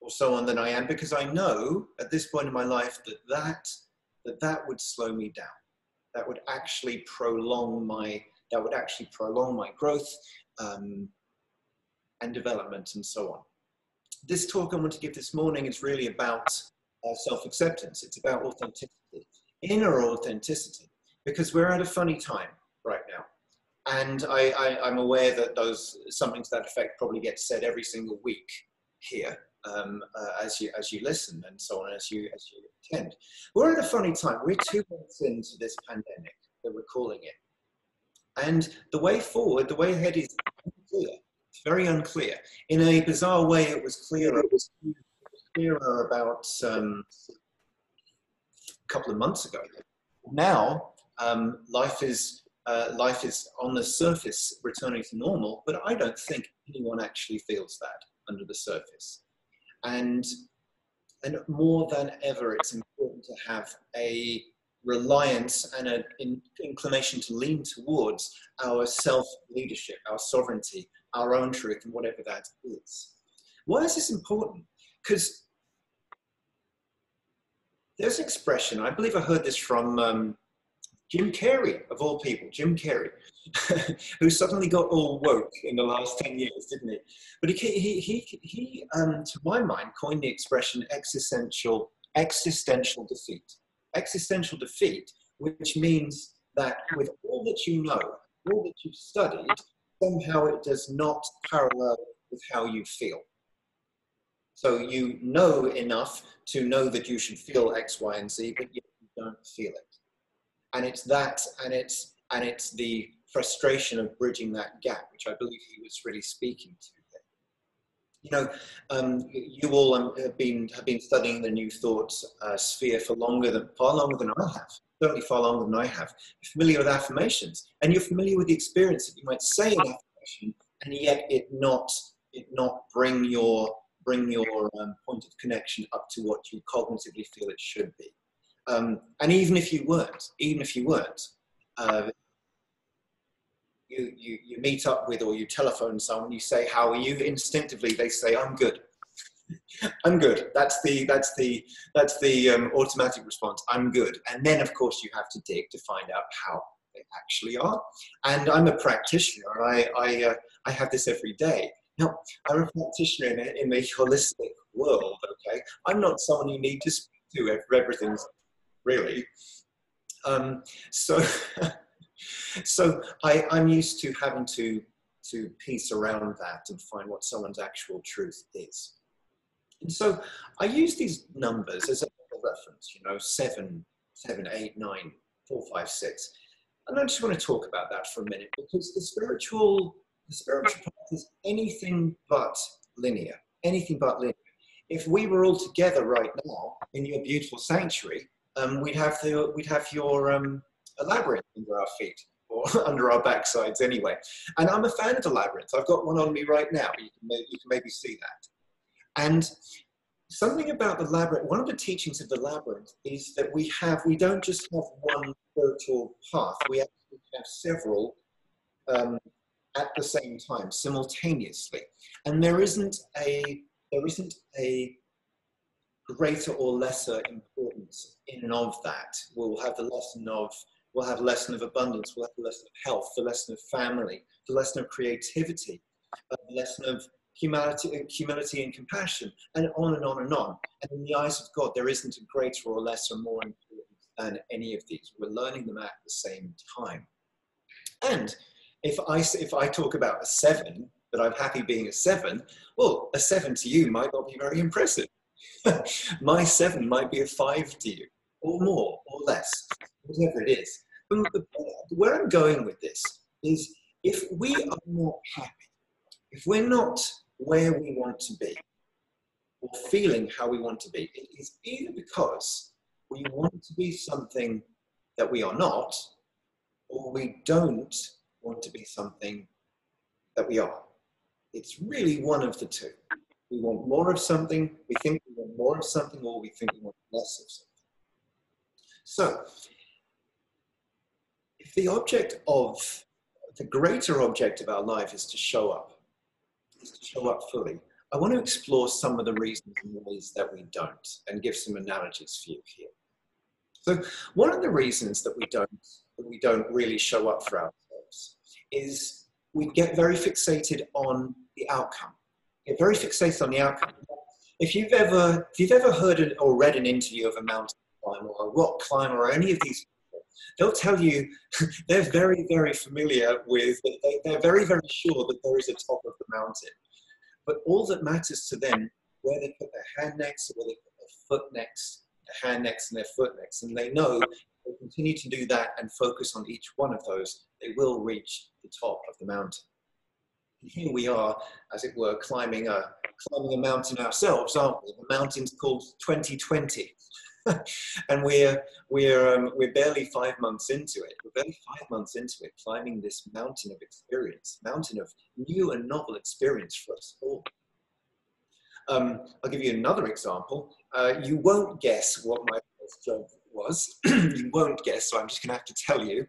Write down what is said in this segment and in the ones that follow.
or so on than I am, because I know at this point in my life that would slow me down. That would actually prolong my growth and development and so on. This talk I want to give this morning is really about self-acceptance. It's about authenticity, inner authenticity, because we're at a funny time right now. And I'm aware that something to that effect probably gets said every single week here as you listen and so on, as you attend. We're at a funny time. We're 2 months into this pandemic that we're calling it. And the way forward, the way ahead is unclear. It's very unclear. In a bizarre way, it was clearer. It was clearer about a couple of months ago. Now, life is on the surface returning to normal, but I don't think anyone actually feels that under the surface. And more than ever, it's important to have a reliance and an inclination to lean towards our self-leadership, our sovereignty, our own truth, and whatever that is. Why is this important? Because there's an expression, I believe I heard this from Jim Carrey, of all people, Jim Carrey, who suddenly got all woke in the last 10 years, didn't he? But he to my mind, coined the expression existential defeat. Existential defeat, which means that with all that you know, all that you've studied, somehow it does not parallel with how you feel. So you know enough to know that you should feel X, Y, and Z, but yet you don't feel it. And it's that, and it's the frustration of bridging that gap, which I believe he was really speaking to there. You know, you all have been studying the New Thought sphere for far longer than I have. Certainly far longer than I have. You're familiar with affirmations, and you're familiar with the experience that you might say an affirmation, and yet it not bring your point of connection up to what you cognitively feel it should be. And even if you weren't, you meet up with, or you telephone someone, you say, "How are you?" Instinctively, they say, "I'm good." I'm good. That's the automatic response. I'm good. And then, of course, you have to dig to find out how they actually are. And I'm a practitioner. I have this every day. Now, I'm a practitioner in the holistic world. Okay, I'm not someone you need to speak to for everything, really. So I'm used to having to piece around that and find what someone's actual truth is. And so I use these numbers as a reference, 7, 8, 9, 4, 5, 6. And I just want to talk about that for a minute, because the spiritual path is anything but linear, anything but linear. If we were all together right now in your beautiful sanctuary, we'd have your a labyrinth under our feet, or under our backsides anyway. And I'm a fan of the labyrinth. I've got one on me right now. You can maybe see that. And something about the labyrinth, one of the teachings of the labyrinth is that we don't just have one spiritual path, we actually have several at the same time, simultaneously. And there isn't a greater or lesser importance in and of that. We'll have a lesson of abundance, we'll have the lesson of health, the lesson of family, the lesson of creativity, the lesson of humility and compassion, and on and on and on. And in the eyes of God, there isn't a greater or lesser, more important than any of these. We're learning them at the same time. And if I talk about a 7, that I'm happy being a 7, well, a 7 to you might not be very impressive. My 7 might be a 5 to you, or more, or less, whatever it is. But where I'm going with this is, if we are not happy, if we're not where we want to be, or feeling how we want to be, it is either because we want to be something that we are not, or we don't want to be something that we are. It's really one of the two. We want more of something, we think we want more of something, or we think we want less of something. So, if the greater object of our life is to show up fully, I want to explore some of the reasons and ways that we don't, and give some analogies for you here. So one of the reasons that we don't really show up for ourselves is we get very fixated on the outcome. Get very fixated on the outcome. If you've ever heard or read an interview of a mountain climber or a rock climber or any of these people, they'll tell you they're very, very familiar with, they're very, very sure that there is a top of the mountain. But all that matters to them, where they put their hand next, or where they put their foot next, their hand next and their foot next. And they know if they continue to do that and focus on each one of those, they will reach the top of the mountain. And here we are, as it were, climbing a mountain ourselves, aren't we? The mountain's called 2020. And we're barely 5 months into it. We're barely 5 months into it, climbing this mountain of experience, mountain of new and novel experience for us all. I'll give you another example. You won't guess what my first job was. You won't guess, so I'm just gonna have to tell you.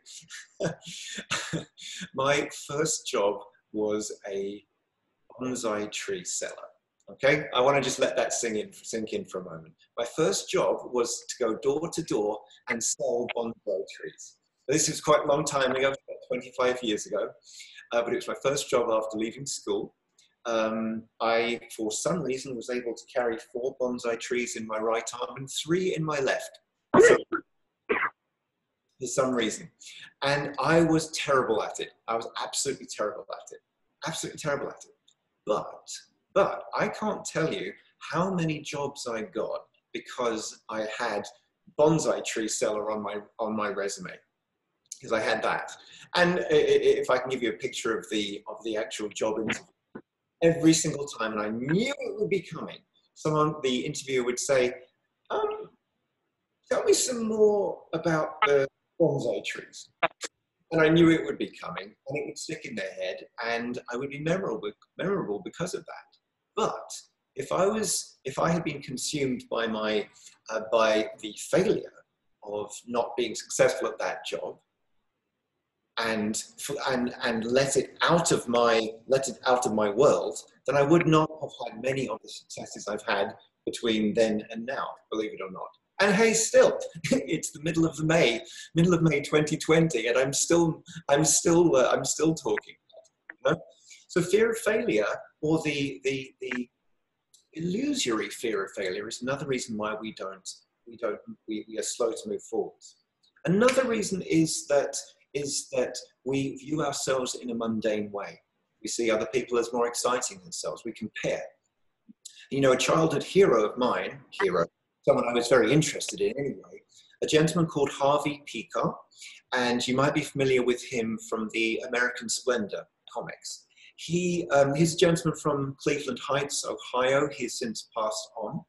My first job was a bonsai tree seller. Okay, I want to just let that sink in for a moment. My first job was to go door to door and sell bonsai trees. This was quite a long time ago, about 25 years ago, but it was my first job after leaving school. I, for some reason, was able to carry 4 bonsai trees in my right arm and 3 in my left. So, for some reason. And I was terrible at it. I was absolutely terrible at it. Absolutely terrible at it. But I can't tell you how many jobs I got because I had bonsai tree seller on my resume, because I had that. And if I can give you a picture of the actual job interview, every single time, and I knew it would be coming, the interviewer would say, tell me some more about the bonsai trees. And I knew it would be coming, and it would stick in their head, and I would be memorable because of that. But if I had been consumed by by the failure of not being successful at that job, and let it out of my world, then I would not have had many of the successes I've had between then and now, believe it or not. And hey, still, it's the middle of May 2020, and I'm still talking. You know? So fear of failure, or the illusory fear of failure, is another reason why we are slow to move forward. Another reason is that we view ourselves in a mundane way. We see other people as more exciting than ourselves. We compare. You know, a childhood hero of mine, someone I was very interested in anyway, a gentleman called Harvey Pekar, and you might be familiar with him from the American Splendor comics. He's a gentleman from Cleveland Heights, Ohio. He has since passed on.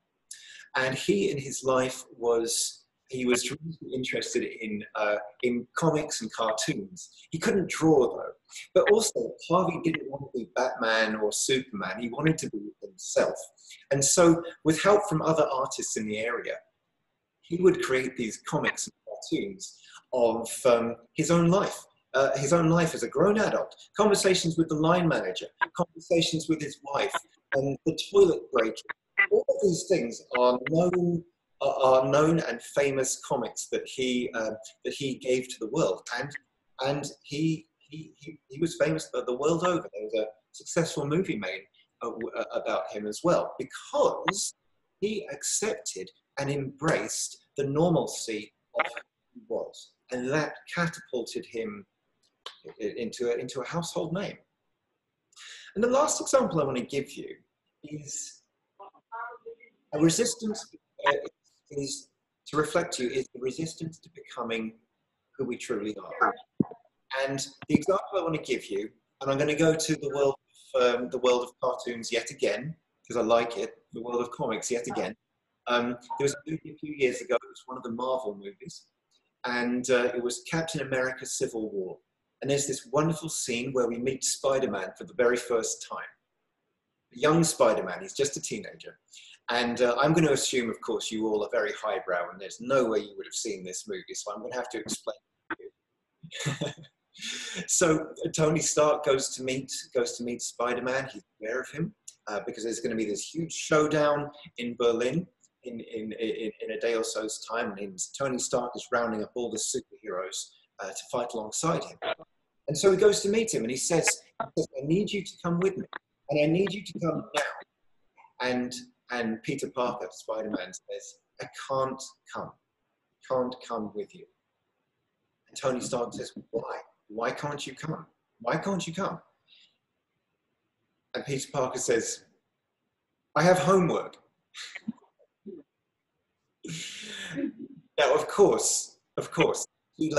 And he in his life was tremendously interested in comics and cartoons. He couldn't draw though, but also Harvey didn't want to be Batman or Superman. He wanted to be himself. And so with help from other artists in the area, he would create these comics and cartoons of his own life as a grown adult, conversations with the line manager, conversations with his wife, and the toilet break. All of these things are known and famous comics that he gave to the world, and he was famous the world over. There was a successful movie made about him as well, because he accepted and embraced the normalcy of who he was, and that catapulted him into a household name. And the last example I want to give you is a resistance is to reflect to you is the resistance to becoming who we truly are. And the example I want to give you, and I'm going to go to the world of cartoons yet again, because I like it, the world of comics yet again. There was a movie a few years ago, it was one of the Marvel movies, and it was Captain America Civil War. And there's this wonderful scene where we meet Spider-Man for the very first time. A young Spider-Man, he's just a teenager. And I'm going to assume, of course, you all are very highbrow, and there's no way you would have seen this movie, so I'm going to have to explain it to you. So Tony Stark goes to meet Spider-Man. He's aware of him, because there's going to be this huge showdown in Berlin in a day or so's time, and Tony Stark is rounding up all the superheroes to fight alongside him. And so he goes to meet him, and he says, I need you to come with me, and I need you to come now. And Peter Parker, Spider-Man, says, I can't come with you. And Tony Stark says, why? Why can't you come? Why can't you come? And Peter Parker says, I have homework. Now, of course, he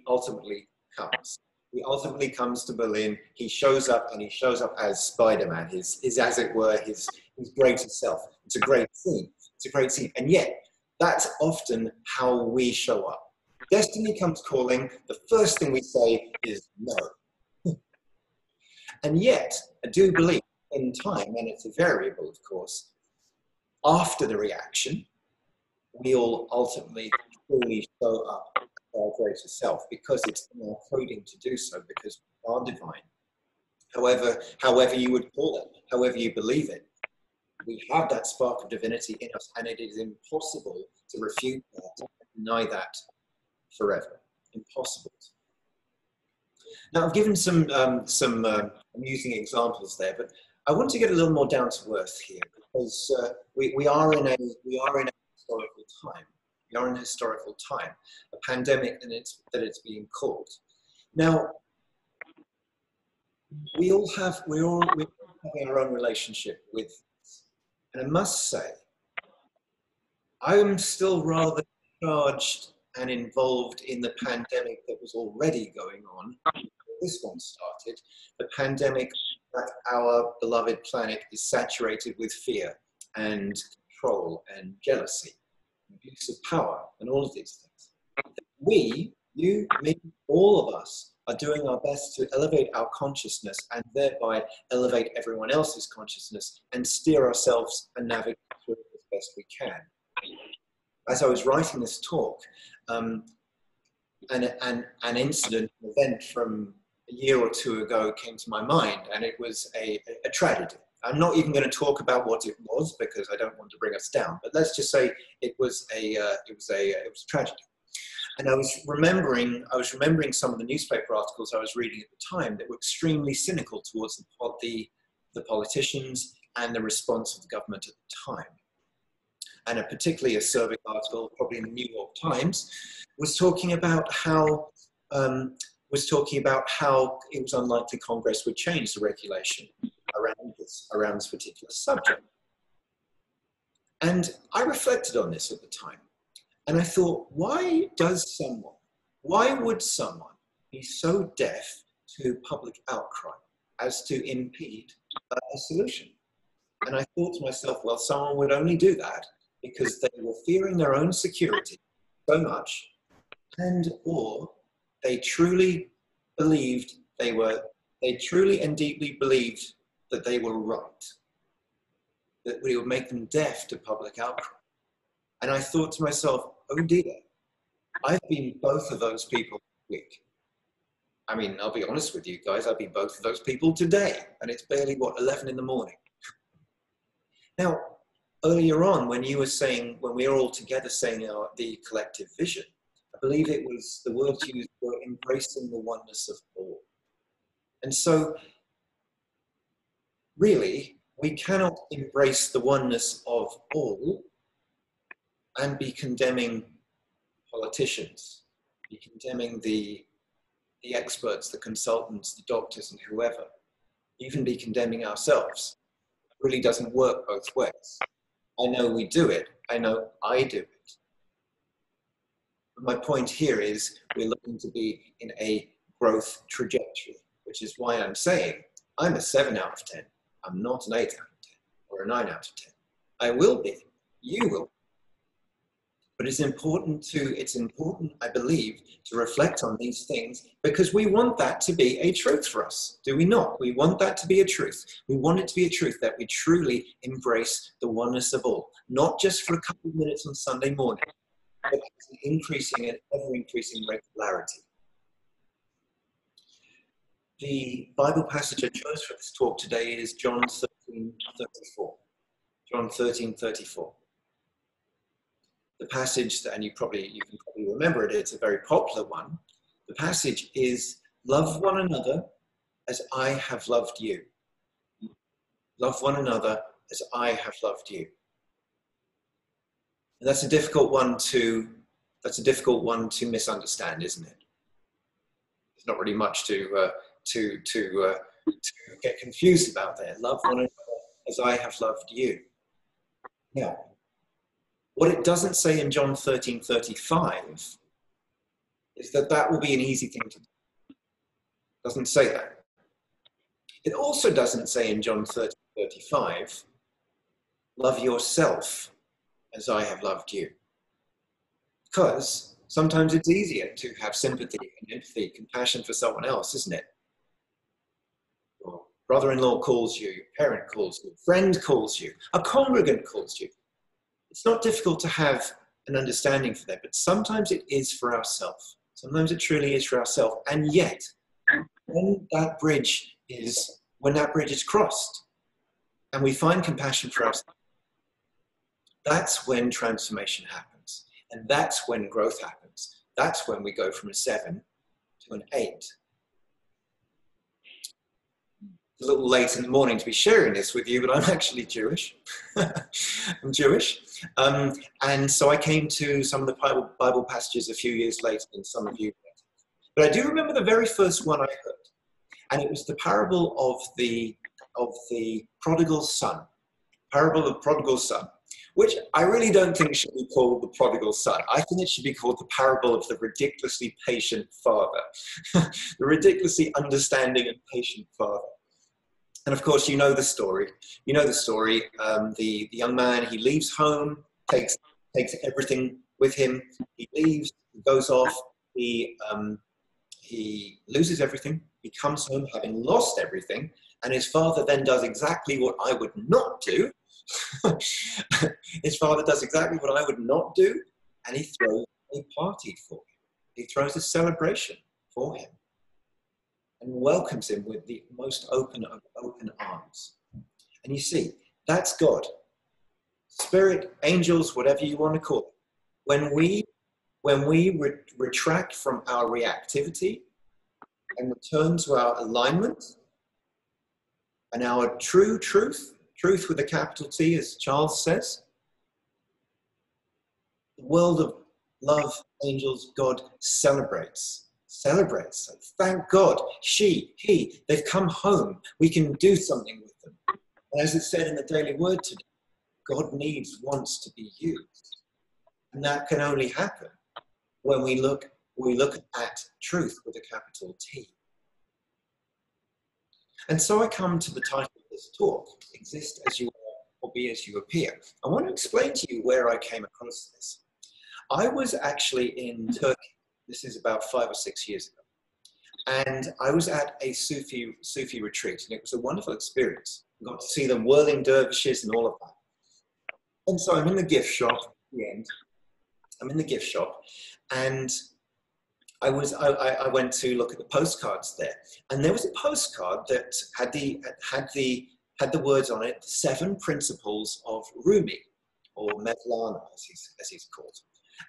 ultimately comes. He ultimately comes to Berlin. He shows up, and he shows up as Spider-Man, his as it were, his greater self. It's a great scene. It's a great scene. And yet, that's often how we show up. Destiny comes calling. The first thing we say is no. And yet, I do believe in time, and it's a variable, of course, after the reaction, we all ultimately fully show up as our greater self, because it's in our coding to do so, because we are divine. However you would call it, however you believe it, we have that spark of divinity in us, and it is impossible to refute that, deny that forever. Impossible. Now, I've given some amusing examples there, but I want to get a little more down to earth here, because we are in a historical time. We are in a historical time, a pandemic that it's being called. Now, we all have our own relationship with this. And I must say, I am still rather charged and involved in the pandemic that was already going on. This one started, the pandemic that our beloved planet is saturated with fear and control and jealousy, abuse of power, and all of these things. We, you, me, all of us, are doing our best to elevate our consciousness, and thereby elevate everyone else's consciousness, and steer ourselves and navigate through it as best we can. As I was writing this talk, an incident, an event from a year or two ago came to my mind, and it was a tragedy. I'm not even going to talk about what it was, because I don't want to bring us down, but let's just say it was a tragedy. And I was remembering some of the newspaper articles I was reading at the time that were extremely cynical towards the politicians and the response of the government at the time. And particularly a survey article, probably in the New York Times, was talking about how it was unlikely Congress would change the regulation around this particular subject. And I reflected on this at the time. And I thought, why would someone be so deaf to public outcry as to impede a solution? And I thought to myself, well, someone would only do that because they were fearing their own security so much, or they truly believed they truly and deeply believed that they were right, that we would make them deaf to public outcry. And I thought to myself, oh dear, I've been both of those people this week. I mean, I'll be honest with you guys, I've been both of those people today, and it's barely, 11 in the morning. Now, earlier on, when we were all together saying the collective vision, I believe it was the words used were embracing the oneness of all. And so, really, we cannot embrace the oneness of all and be condemning politicians, be condemning the experts, the consultants, the doctors, and whoever, even be condemning ourselves. It really doesn't work both ways. I know we do it. I know I do it. But my point here is we're looking to be in a growth trajectory, which is why I'm saying I'm a 7 out of 10. I'm not an 8 out of 10 or a 9 out of 10. I will be. You will. But it's important, I believe, to reflect on these things, because we want that to be a truth for us, do we not? We want that to be a truth. We want it to be a truth that we truly embrace the oneness of all, not just for a couple of minutes on Sunday morning, but increasing and ever-increasing regularity. The Bible passage I chose for this talk today is John 13:34. John 13:34. The passage, and you can probably remember it, it's a very popular one. The passage is, love one another as I have loved you. Love one another as I have loved you. And that's a difficult one to misunderstand, isn't it? There's not really much to get confused about there. Love one another as I have loved you. Now, what it doesn't say in John 13:35 is that will be an easy thing to do. It doesn't say that. It also doesn't say in John 13:35, love yourself as I have loved you. Because sometimes it's easier to have sympathy and empathy, compassion for someone else, isn't it? Your brother-in-law calls you, your parent calls you, a friend calls you, a congregant calls you. It's not difficult to have an understanding for that, but sometimes it is for ourselves. Sometimes it truly is for ourselves. And yet, when that bridge is crossed and we find compassion for ourselves, that's when transformation happens. And that's when growth happens. That's when we go from a 7 to an 8. It's a little late in the morning to be sharing this with you, but I'm actually Jewish. I'm Jewish. And so I came to some of the Bible passages a few years later than some of you. But I do remember the very first one I heard. And it was the parable of the prodigal son. Parable of the prodigal son, which I really don't think should be called the prodigal son. I think it should be called the parable of the ridiculously patient father. The ridiculously understanding and patient father. And of course, you know the story. You know the story. The young man, he leaves home, takes everything with him. He leaves, he goes off, he loses everything. He comes home having lost everything. And his father then does exactly what I would not do. His father does exactly what I would not do. And he throws a party for him. He throws a celebration for him. And welcomes him with the most open arms. And you see, that's God. Spirit, angels, whatever you want to call it. When we retract from our reactivity and return to our alignment and our true truth with a capital T, as Charles says, the world of love, angels, God celebrates. Thank God, he, they've come home. We can do something with them. And as it said in the Daily Word today, God wants to be used. And that can only happen when we look at truth with a capital T. And so I come to the title of this talk, Exist As You Are or Be As You Appear. I want to explain to you where I came across this. I was actually in Turkey. This is about 5 or 6 years ago. And I was at a Sufi retreat, and it was a wonderful experience. I got to see the whirling dervishes and all of that. And so I'm in the gift shop at the end. I'm in the gift shop, and I went to look at the postcards there. And there was a postcard that had the words on it, 7 Principles of Rumi, or Mevlana, as he's called.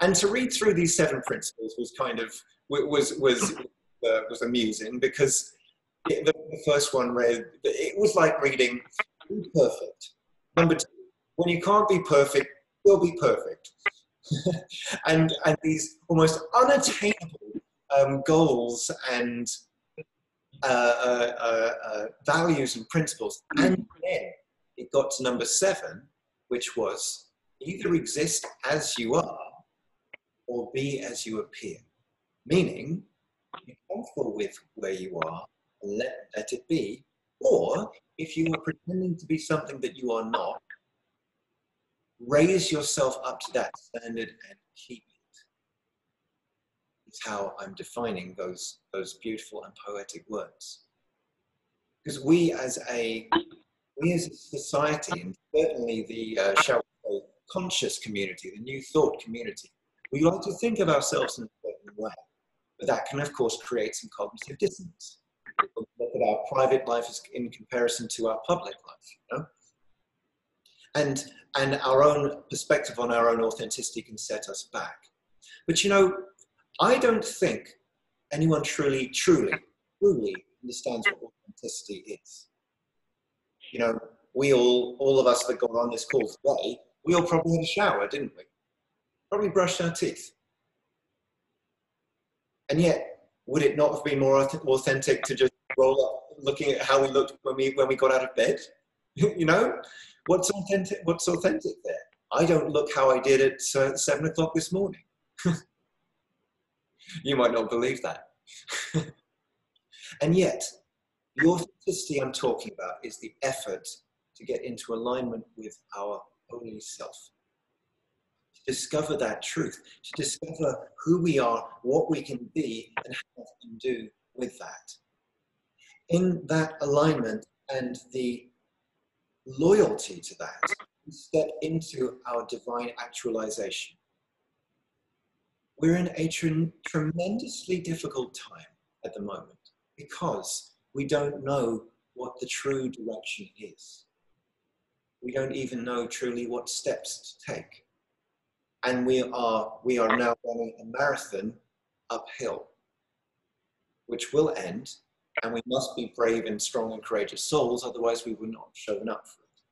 And to read through these 7 principles was kind of was amusing, because the first one read, it was like reading, be perfect. Number 2, when you can't be perfect, you'll be perfect. and these almost unattainable goals and values and principles. And then it got to number 7, which was either exist as you are or be as you appear. Meaning, be comfortable with where you are and let it be. Or, if you are pretending to be something that you are not, raise yourself up to that standard and keep it. It's how I'm defining those beautiful and poetic words. Because we as a society, and certainly the shall we say, conscious community, the New Thought community, we like to think of ourselves in a certain way, but that can, of course, create some cognitive dissonance. at our private life as in comparison to our public life, you know? And our own perspective on our own authenticity can set us back. But you know, I don't think anyone truly understands what authenticity is. You know, all of us that got on this call today, we all probably had a shower, didn't we? Probably brushed our teeth. And yet, would it not have been more authentic to just roll up looking at how we looked when we got out of bed? You know, what's authentic there? I don't look how I did at 7 o'clock this morning. You might not believe that. And yet, the authenticity I'm talking about is the effort to get into alignment with our holy self. To discover that truth, to discover who we are, what we can be, and how we can do with that. In that alignment and the loyalty to that, we step into our divine actualization. We're in a tremendously difficult time at the moment because we don't know what the true direction is. We don't even know truly what steps to take. And we are now running a marathon uphill, which will end, and we must be brave and strong and courageous souls, otherwise we would not have shown up for it.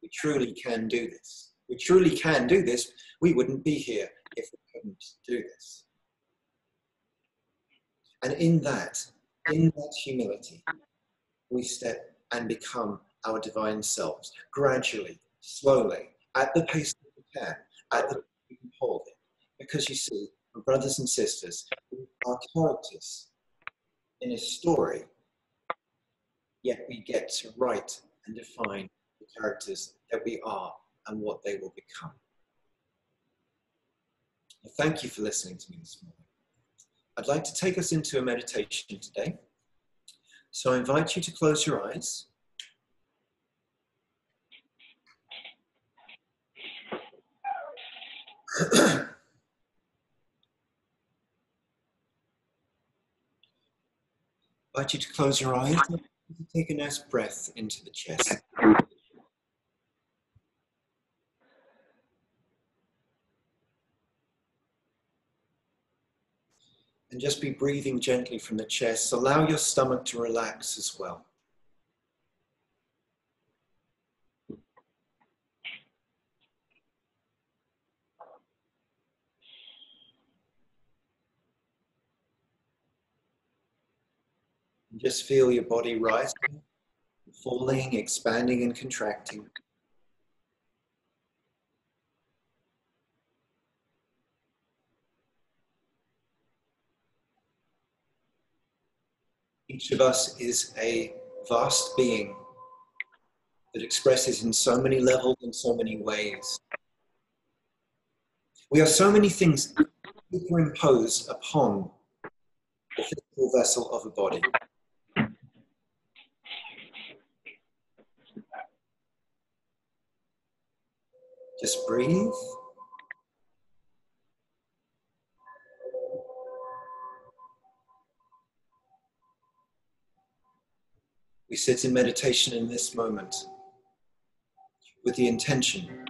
We truly can do this. We truly can do this. We wouldn't be here if we couldn't do this. And in that humility, we step and become our divine selves, gradually, slowly, at the pace that we can, at the we can hold it. Because you see, my brothers and sisters, we are characters in a story, yet we get to write and define the characters that we are and what they will become. Well, thank you for listening to me this morning. I'd like to take us into a meditation today. So I invite you to close your eyes. I invite you to close your eyes and take a nice breath into the chest. And just be breathing gently from the chest. Allow your stomach to relax as well. And just feel your body rising, falling, expanding and contracting. Each of us is a vast being that expresses in so many levels and so many ways. We are so many things superimposed upon the physical vessel of a body. Just breathe. We sit in meditation in this moment with the intention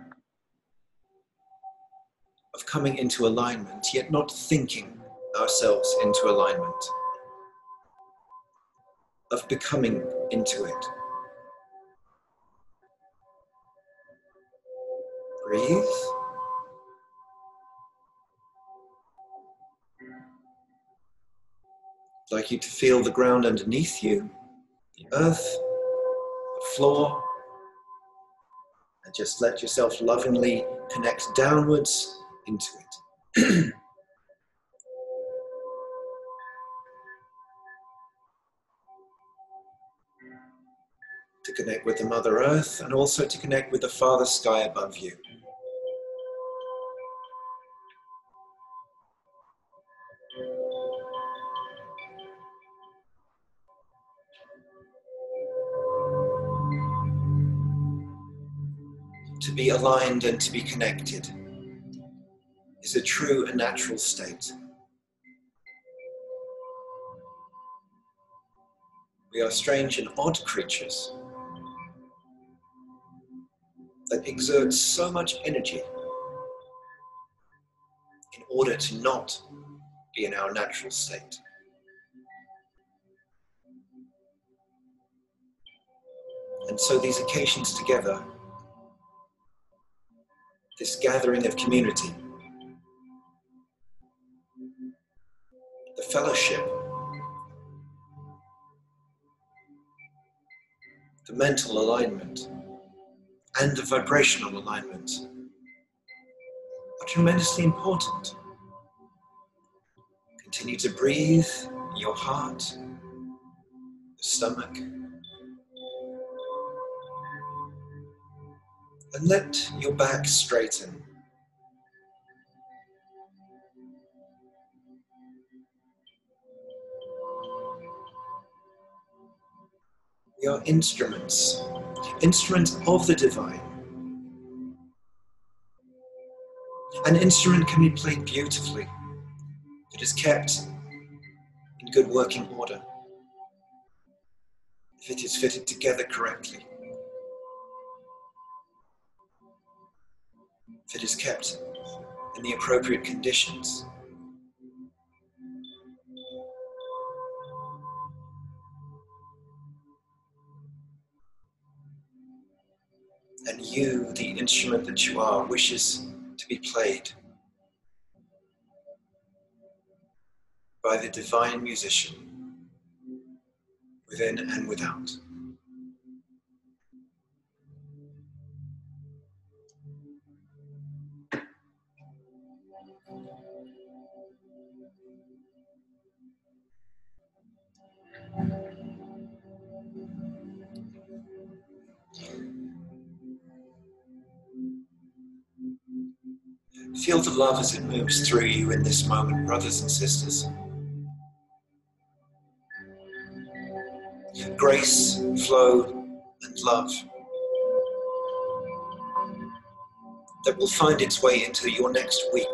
of coming into alignment, yet not thinking ourselves into alignment, of becoming into it. Breathe. I'd like you to feel the ground underneath you, the earth, the floor, and just let yourself lovingly connect downwards into it. To connect with the Mother Earth and also to connect with the Father Sky above you. To be aligned and to be connected is a true and natural state. We are strange and odd creatures that exert so much energy in order to not be in our natural state. And so these occasions together, this gathering of community, the fellowship, the mental alignment, and the vibrational alignment are tremendously important. Continue to breathe your heart, your stomach, and let your back straighten. We are instruments of the divine. An instrument can be played beautifully if it is kept in good working order, if it is fitted together correctly, if it is kept in the appropriate conditions. And you, the instrument that you are, wishes to be played by the divine musician within and without. Feel the love as it moves through you in this moment, brothers and sisters. Grace, flow, and love that will find its way into your next week.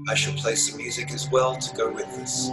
I shall play some music as well to go with this.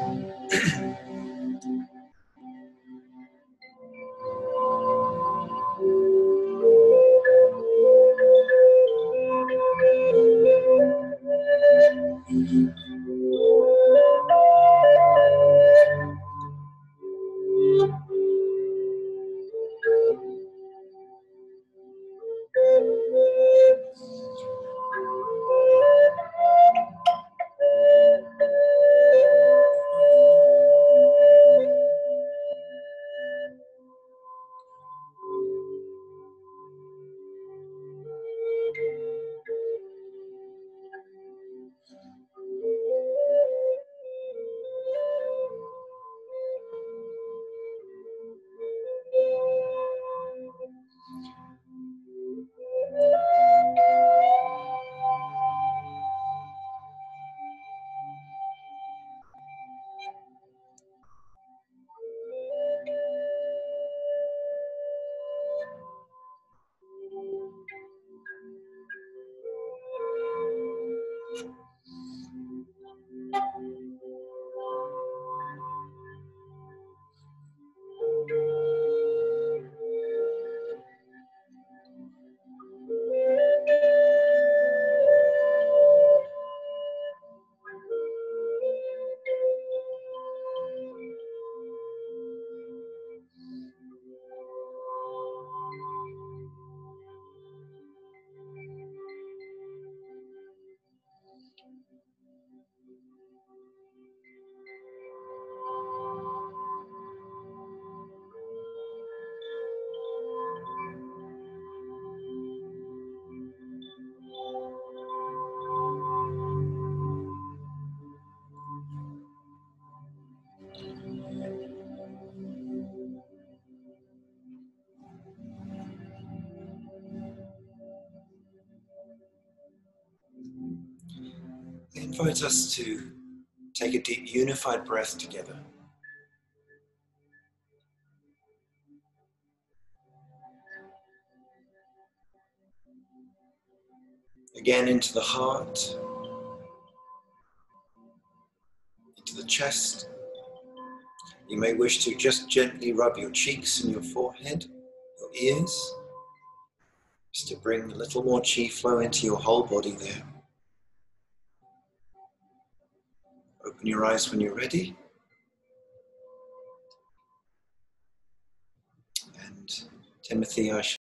I invite us to take a deep unified breath together. Again into the heart, into the chest. You may wish to just gently rub your cheeks and your forehead, your ears, just to bring a little more chi flow into your whole body there. Open your eyes when you're ready. And Timothy, I shall